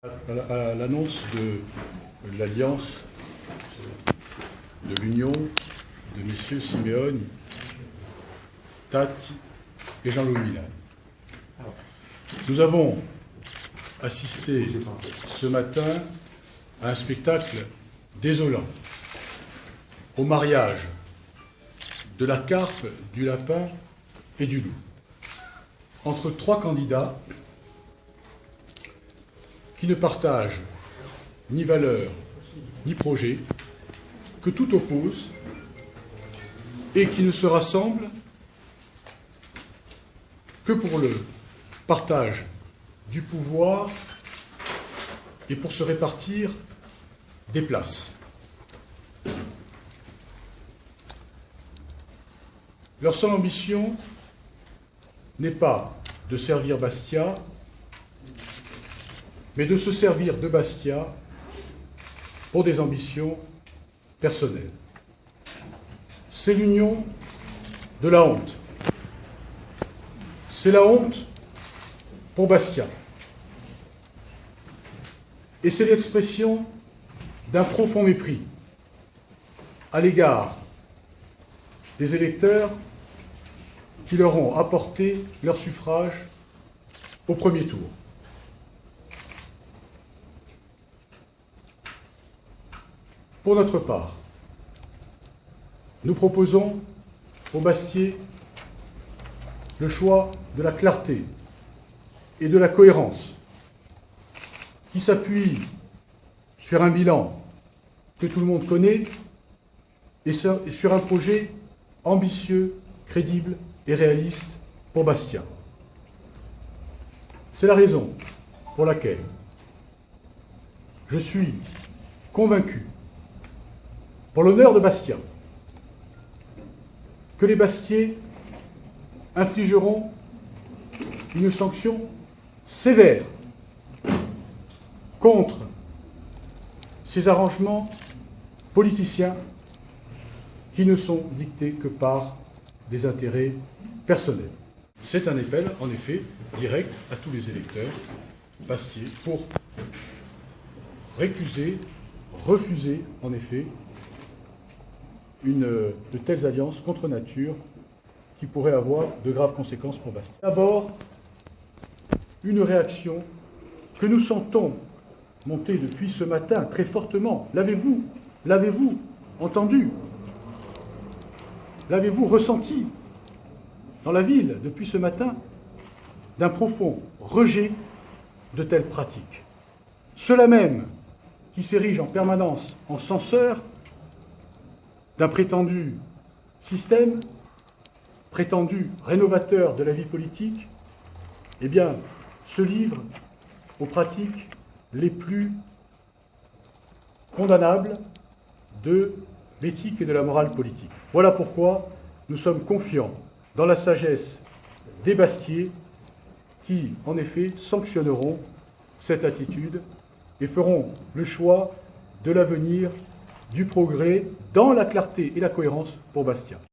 À l'annonce de l'alliance, de l'union de messieurs Simeone, Tati et Jean-Louis Milan. Nous avons assisté ce matin à un spectacle désolant, au mariage de la carpe, du lapin et du loup, entre trois candidats qui ne partagent ni valeurs ni projets, que tout oppose et qui ne se rassemblent que pour le partage du pouvoir et pour se répartir des places. Leur seule ambition n'est pas de servir Bastia, mais de se servir de Bastia pour des ambitions personnelles. C'est l'union de la honte. C'est la honte pour Bastia. Et c'est l'expression d'un profond mépris à l'égard des électeurs qui leur ont apporté leur suffrage au premier tour. Pour notre part, nous proposons aux Bastiais le choix de la clarté et de la cohérence qui s'appuie sur un bilan que tout le monde connaît et sur un projet ambitieux, crédible et réaliste pour Bastia. C'est la raison pour laquelle je suis convaincu, pour l'honneur de Bastia, que les Bastiais infligeront une sanction sévère contre ces arrangements politiciens qui ne sont dictés que par des intérêts personnels. C'est un appel, en effet, direct à tous les électeurs bastiais pour refuser, en effet, de telles alliances contre nature qui pourraient avoir de graves conséquences pour Bastia. D'abord, une réaction que nous sentons monter depuis ce matin très fortement. L'avez-vous entendu? L'avez-vous ressenti dans la ville depuis ce matin? D'un profond rejet de telles pratiques. Ceux-là même qui s'érigent en permanence en censeurs d'un prétendu système, prétendu rénovateur de la vie politique, eh bien, se livrent aux pratiques les plus condamnables de l'éthique et de la morale politique. Voilà pourquoi nous sommes confiants dans la sagesse des Bastiais qui, en effet, sanctionneront cette attitude et feront le choix de l'avenir, du progrès, dans la clarté et la cohérence pour Bastia.